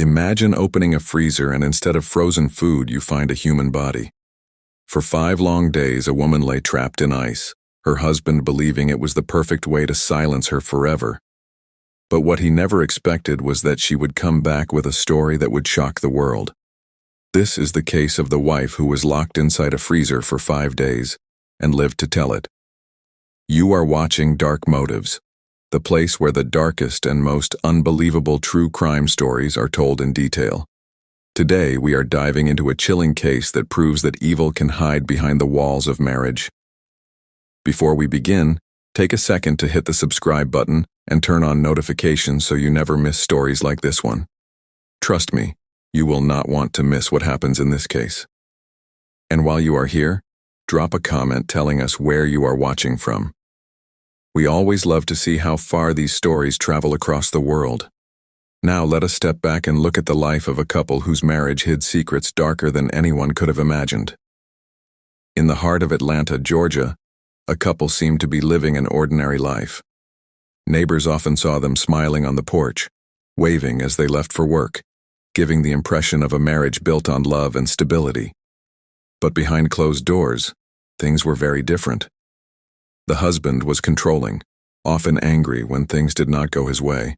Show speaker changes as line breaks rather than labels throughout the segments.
Imagine opening a freezer and instead of frozen food, you find a human body. For 5 long days, a woman lay trapped in ice, her husband believing it was the perfect way to silence her forever. But what he never expected was that she would come back with a story that would shock the world. This is the case of the wife who was locked inside a freezer for 5 days and lived to tell it. You are watching Dark Motives, the place where the darkest and most unbelievable true crime stories are told in detail. Today, we are diving into a chilling case that proves that evil can hide behind the walls of marriage. Before we begin, take a second to hit the subscribe button and turn on notifications so you never miss stories like this one. Trust me, you will not want to miss what happens in this case. And while you are here, drop a comment telling us where you are watching from. We always love to see how far these stories travel across the world. Now let us step back and look at the life of a couple whose marriage hid secrets darker than anyone could have imagined. In the heart of Atlanta, Georgia, a couple seemed to be living an ordinary life. Neighbors often saw them smiling on the porch, waving as they left for work, giving the impression of a marriage built on love and stability. But behind closed doors, things were very different. The husband was controlling, often angry when things did not go his way.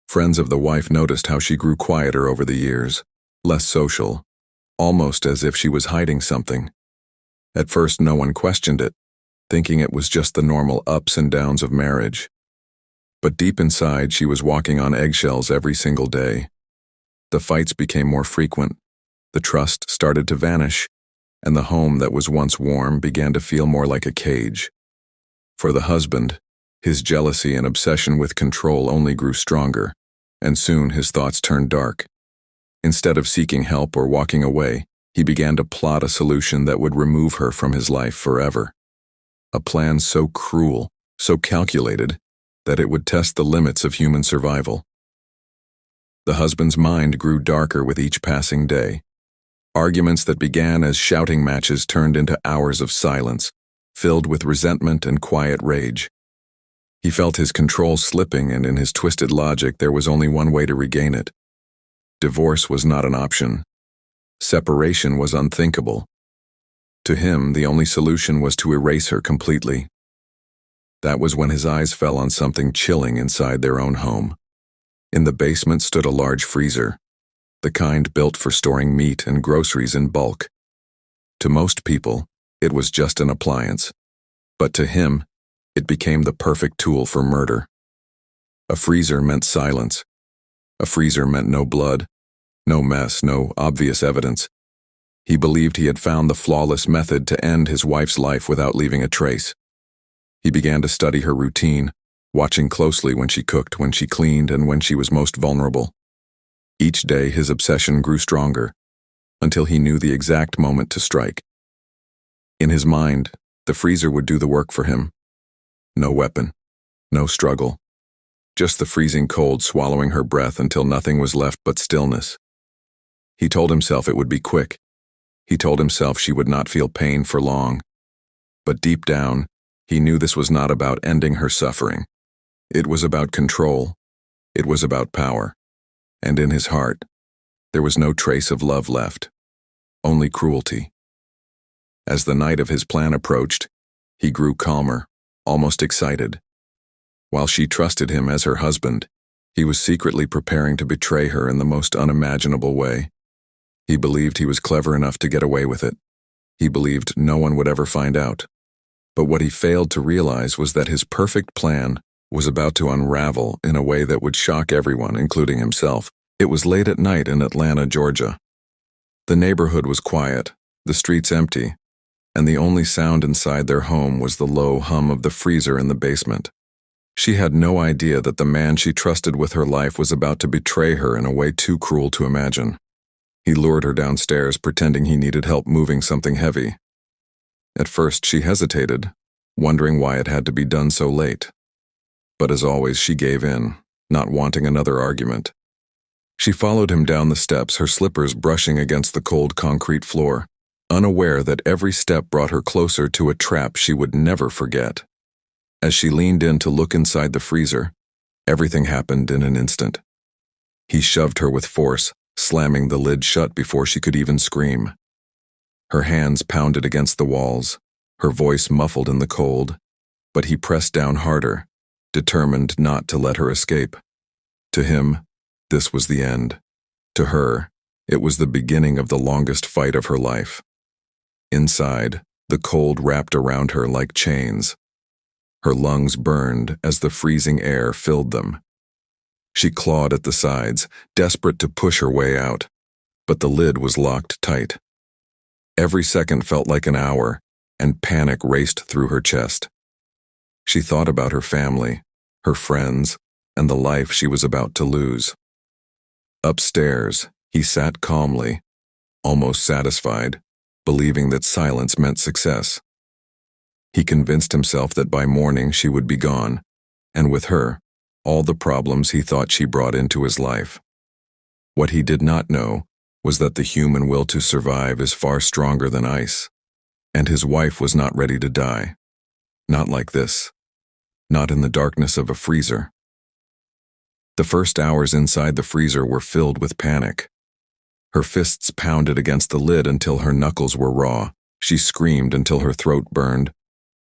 Friends of the wife noticed how she grew quieter over the years, less social, almost as if she was hiding something. At first, no one questioned it, thinking it was just the normal ups and downs of marriage. But deep inside, she was walking on eggshells every single day. The fights became more frequent, the trust started to vanish, and the home that was once warm began to feel more like a cage. For the husband, his jealousy and obsession with control only grew stronger, and soon his thoughts turned dark. Instead of seeking help or walking away, he began to plot a solution that would remove her from his life forever. A plan so cruel, so calculated, that it would test the limits of human survival. The husband's mind grew darker with each passing day. Arguments that began as shouting matches turned into hours of silence, filled with resentment and quiet rage. He felt his control slipping, and in his twisted logic there was only one way to regain it. Divorce was not an option. Separation was unthinkable. To him, the only solution was to erase her completely. That was when his eyes fell on something chilling inside their own home. In the basement stood a large freezer, the kind built for storing meat and groceries in bulk. To most people, it was just an appliance, but to him, it became the perfect tool for murder. A freezer meant silence. A freezer meant no blood, no mess, no obvious evidence. He believed he had found the flawless method to end his wife's life without leaving a trace. He began to study her routine, watching closely when she cooked, when she cleaned, and when she was most vulnerable. Each day, his obsession grew stronger, until he knew the exact moment to strike. In his mind, the freezer would do the work for him. No weapon, no struggle, just the freezing cold swallowing her breath until nothing was left but stillness. He told himself it would be quick. He told himself she would not feel pain for long. But deep down, he knew this was not about ending her suffering. It was about control. It was about power. And in his heart, there was no trace of love left, only cruelty. As the night of his plan approached, he grew calmer, almost excited. While she trusted him as her husband, he was secretly preparing to betray her in the most unimaginable way. He believed he was clever enough to get away with it. He believed no one would ever find out. But what he failed to realize was that his perfect plan was about to unravel in a way that would shock everyone, including himself. It was late at night in Atlanta, Georgia. The neighborhood was quiet, the streets empty, and the only sound inside their home was the low hum of the freezer in the basement. She had no idea that the man she trusted with her life was about to betray her in a way too cruel to imagine. He lured her downstairs, pretending he needed help moving something heavy. At first, she hesitated, wondering why it had to be done so late. But as always, she gave in, not wanting another argument. She followed him down the steps, her slippers brushing against the cold concrete floor, unaware that every step brought her closer to a trap she would never forget. As she leaned in to look inside the freezer, everything happened in an instant. He shoved her with force, slamming the lid shut before she could even scream. Her hands pounded against the walls, her voice muffled in the cold, but he pressed down harder, determined not to let her escape. To him, this was the end. To her, it was the beginning of the longest fight of her life. Inside, the cold wrapped around her like chains. Her lungs burned as the freezing air filled them. She clawed at the sides, desperate to push her way out, but the lid was locked tight. Every second felt like an hour, and panic raced through her chest. She thought about her family, her friends, and the life she was about to lose. Upstairs, he sat calmly, almost satisfied, believing that silence meant success. He convinced himself that by morning she would be gone, and with her, all the problems he thought she brought into his life. What he did not know was that the human will to survive is far stronger than ice, and his wife was not ready to die. Not like this. Not in the darkness of a freezer. The first hours inside the freezer were filled with panic. Her fists pounded against the lid until her knuckles were raw. She screamed until her throat burned,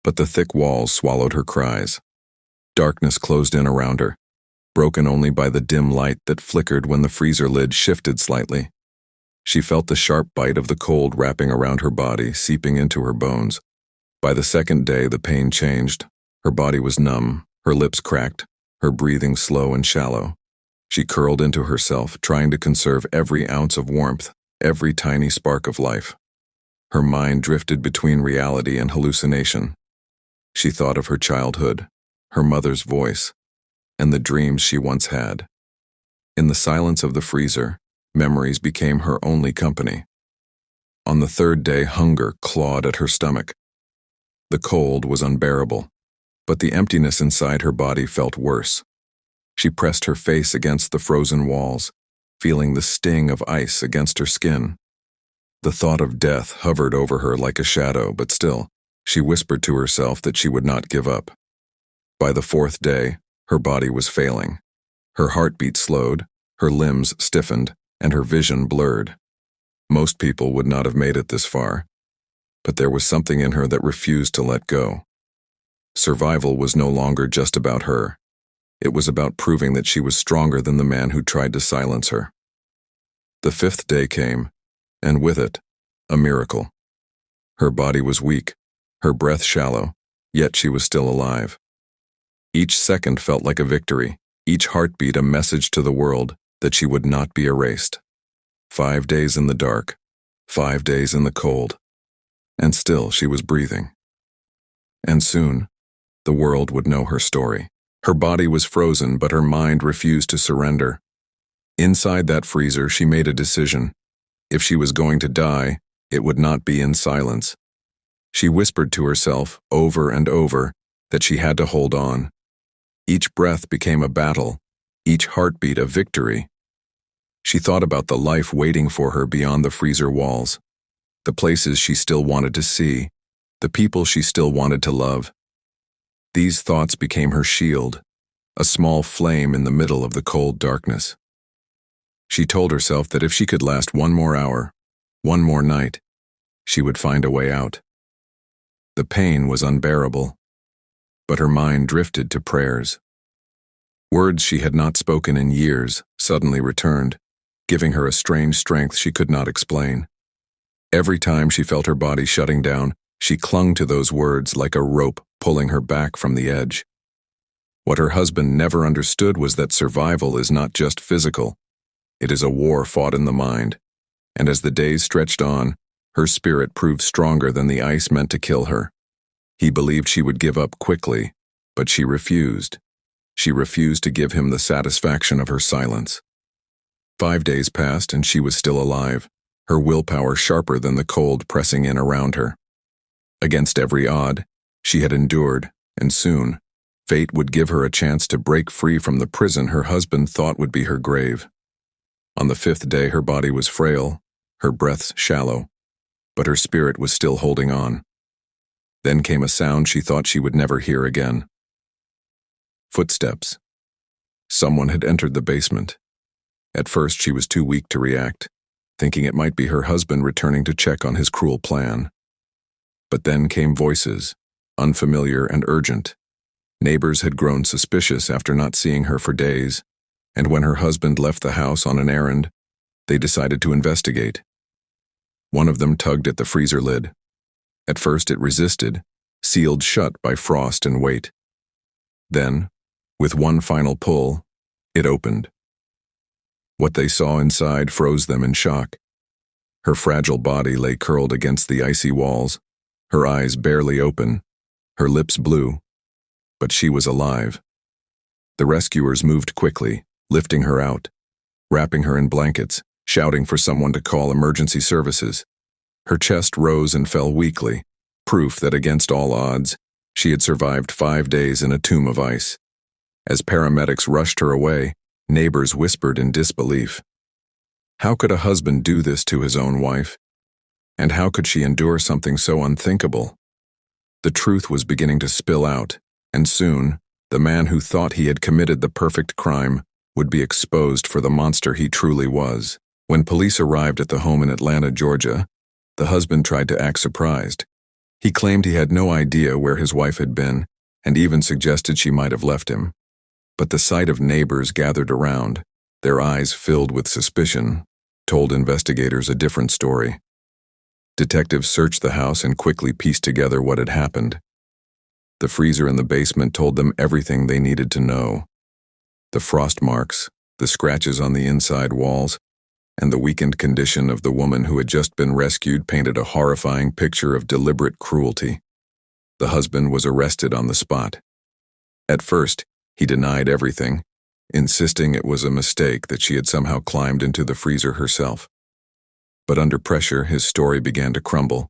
but the thick walls swallowed her cries. Darkness closed in around her, broken only by the dim light that flickered when the freezer lid shifted slightly. She felt the sharp bite of the cold wrapping around her body, seeping into her bones. By the second day, the pain changed. Her body was numb, her lips cracked, her breathing slow and shallow. She curled into herself, trying to conserve every ounce of warmth, every tiny spark of life. Her mind drifted between reality and hallucination. She thought of her childhood, her mother's voice, and the dreams she once had. In the silence of the freezer, memories became her only company. On the third day, hunger clawed at her stomach. The cold was unbearable, but the emptiness inside her body felt worse. She pressed her face against the frozen walls, feeling the sting of ice against her skin. The thought of death hovered over her like a shadow, but still, she whispered to herself that she would not give up. By the fourth day, her body was failing. Her heartbeat slowed, her limbs stiffened, and her vision blurred. Most people would not have made it this far, but there was something in her that refused to let go. Survival was no longer just about her. It was about proving that she was stronger than the man who tried to silence her. The fifth day came, and with it, a miracle. Her body was weak, her breath shallow, yet she was still alive. Each second felt like a victory, each heartbeat a message to the world that she would not be erased. 5 days in the dark, 5 days in the cold, and still she was breathing. And soon, the world would know her story. Her body was frozen, but her mind refused to surrender. Inside that freezer, she made a decision. If she was going to die, it would not be in silence. She whispered to herself, over and over, that she had to hold on. Each breath became a battle, each heartbeat a victory. She thought about the life waiting for her beyond the freezer walls, the places she still wanted to see, the people she still wanted to love. These thoughts became her shield, a small flame in the middle of the cold darkness. She told herself that if she could last one more hour, one more night, she would find a way out. The pain was unbearable, but her mind drifted to prayers. Words she had not spoken in years suddenly returned, giving her a strange strength she could not explain. Every time she felt her body shutting down, she clung to those words like a rope pulling her back from the edge. What her husband never understood was that survival is not just physical. It is a war fought in the mind, and as the days stretched on, her spirit proved stronger than the ice meant to kill her. He believed she would give up quickly, but she refused. She refused to give him the satisfaction of her silence. 5 days passed and she was still alive, her willpower sharper than the cold pressing in around her. Against every odd, she had endured, and soon, fate would give her a chance to break free from the prison her husband thought would be her grave. On the 5th day, her body was frail, her breaths shallow, but her spirit was still holding on. Then came a sound she thought she would never hear again. Footsteps. Someone had entered the basement. At first, she was too weak to react, thinking it might be her husband returning to check on his cruel plan. But then came voices, unfamiliar and urgent. Neighbors had grown suspicious after not seeing her for days, and when her husband left the house on an errand, they decided to investigate. One of them tugged at the freezer lid. At first it resisted, sealed shut by frost and weight. Then, with one final pull, it opened. What they saw inside froze them in shock. Her fragile body lay curled against the icy walls, her eyes barely open, her lips blue, but she was alive. The rescuers moved quickly, lifting her out, wrapping her in blankets, shouting for someone to call emergency services. Her chest rose and fell weakly, proof that against all odds, she had survived 5 days in a tomb of ice. As paramedics rushed her away, neighbors whispered in disbelief. How could a husband do this to his own wife? And how could she endure something so unthinkable? The truth was beginning to spill out, and soon, the man who thought he had committed the perfect crime would be exposed for the monster he truly was. When police arrived at the home in Atlanta, Georgia, the husband tried to act surprised. He claimed he had no idea where his wife had been, and even suggested she might have left him. But the sight of neighbors gathered around, their eyes filled with suspicion, told investigators a different story. Detectives searched the house and quickly pieced together what had happened. The freezer in the basement told them everything they needed to know. The frost marks, the scratches on the inside walls, and the weakened condition of the woman who had just been rescued painted a horrifying picture of deliberate cruelty. The husband was arrested on the spot. At first, he denied everything, insisting it was a mistake that she had somehow climbed into the freezer herself. But under pressure, his story began to crumble.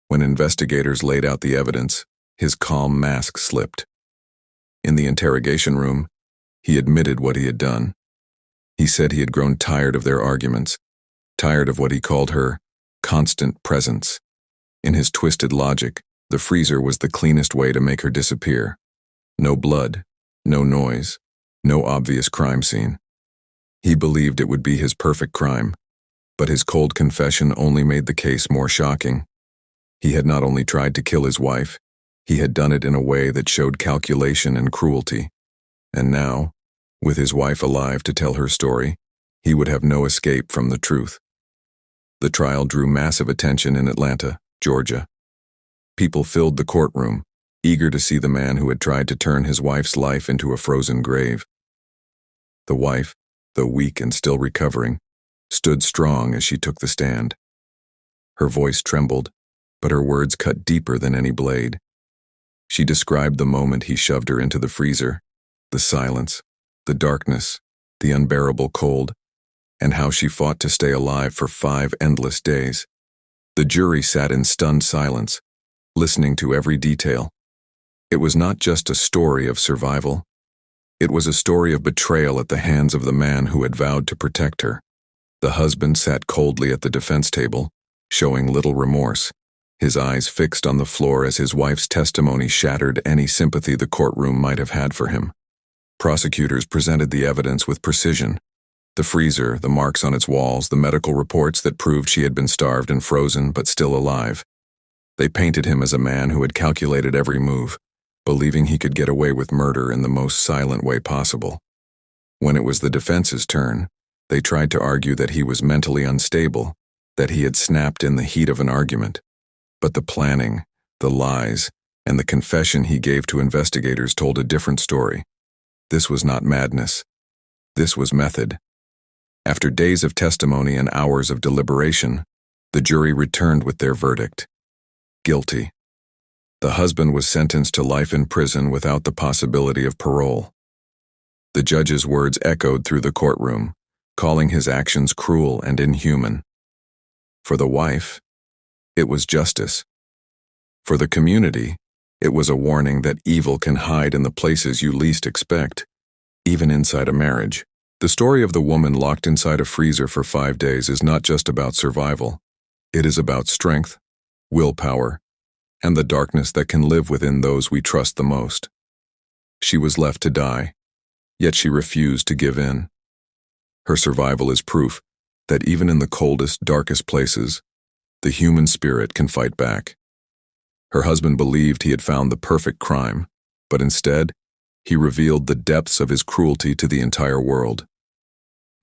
When investigators laid out the evidence, his calm mask slipped. In the interrogation room, he admitted what he had done. He said he had grown tired of their arguments, tired of what he called her constant presence. In his twisted logic, the freezer was the cleanest way to make her disappear. No blood, no noise, no obvious crime scene. He believed it would be his perfect crime, but his cold confession only made the case more shocking. He had not only tried to kill his wife, he had done it in a way that showed calculation and cruelty. And now, with his wife alive to tell her story, he would have no escape from the truth. The trial drew massive attention in Atlanta, Georgia. People filled the courtroom, eager to see the man who had tried to turn his wife's life into a frozen grave. The wife, though weak and still recovering, stood strong as she took the stand. Her voice trembled, but her words cut deeper than any blade. She described the moment he shoved her into the freezer, the silence, the darkness, the unbearable cold, and how she fought to stay alive for 5 endless days. The jury sat in stunned silence, listening to every detail. It was not just a story of survival. It was a story of betrayal at the hands of the man who had vowed to protect her. The husband sat coldly at the defense table, showing little remorse, his eyes fixed on the floor as his wife's testimony shattered any sympathy the courtroom might have had for him. Prosecutors presented the evidence with precision. The freezer, the marks on its walls, the medical reports that proved she had been starved and frozen but still alive. They painted him as a man who had calculated every move, believing he could get away with murder in the most silent way possible. When it was the defense's turn, they tried to argue that he was mentally unstable, that he had snapped in the heat of an argument. But the planning, the lies, and the confession he gave to investigators told a different story. This was not madness. This was method. After days of testimony and hours of deliberation, the jury returned with their verdict. Guilty. The husband was sentenced to life in prison without the possibility of parole. The judge's words echoed through the courtroom, calling his actions cruel and inhuman. For the wife, it was justice. For the community, it was a warning that evil can hide in the places you least expect, even inside a marriage. The story of the woman locked inside a freezer for 5 days is not just about survival. It is about strength, willpower, and the darkness that can live within those we trust the most. She was left to die, yet she refused to give in. Her survival is proof that even in the coldest, darkest places, the human spirit can fight back. Her husband believed he had found the perfect crime, but instead, he revealed the depths of his cruelty to the entire world.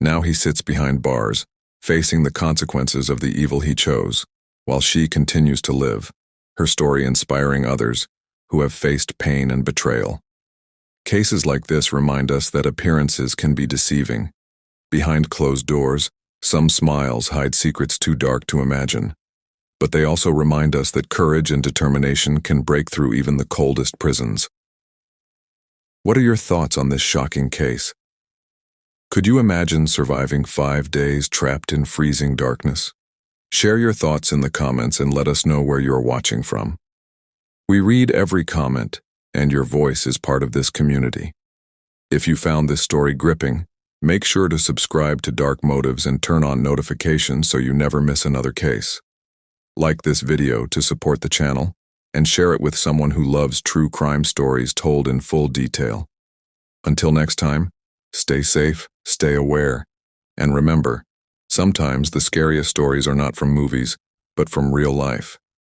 Now he sits behind bars, facing the consequences of the evil he chose, while she continues to live, her story inspiring others who have faced pain and betrayal. Cases like this remind us that appearances can be deceiving. Behind closed doors, some smiles hide secrets too dark to imagine. But they also remind us that courage and determination can break through even the coldest prisons. What are your thoughts on this shocking case? Could you imagine surviving 5 days trapped in freezing darkness? Share your thoughts in the comments and let us know where you're watching from. We read every comment, and your voice is part of this community. If you found this story gripping, make sure to subscribe to Dark Motives and turn on notifications so you never miss another case. Like this video to support the channel, and share it with someone who loves true crime stories told in full detail. Until next time, stay safe, stay aware, and remember, sometimes the scariest stories are not from movies, but from real life.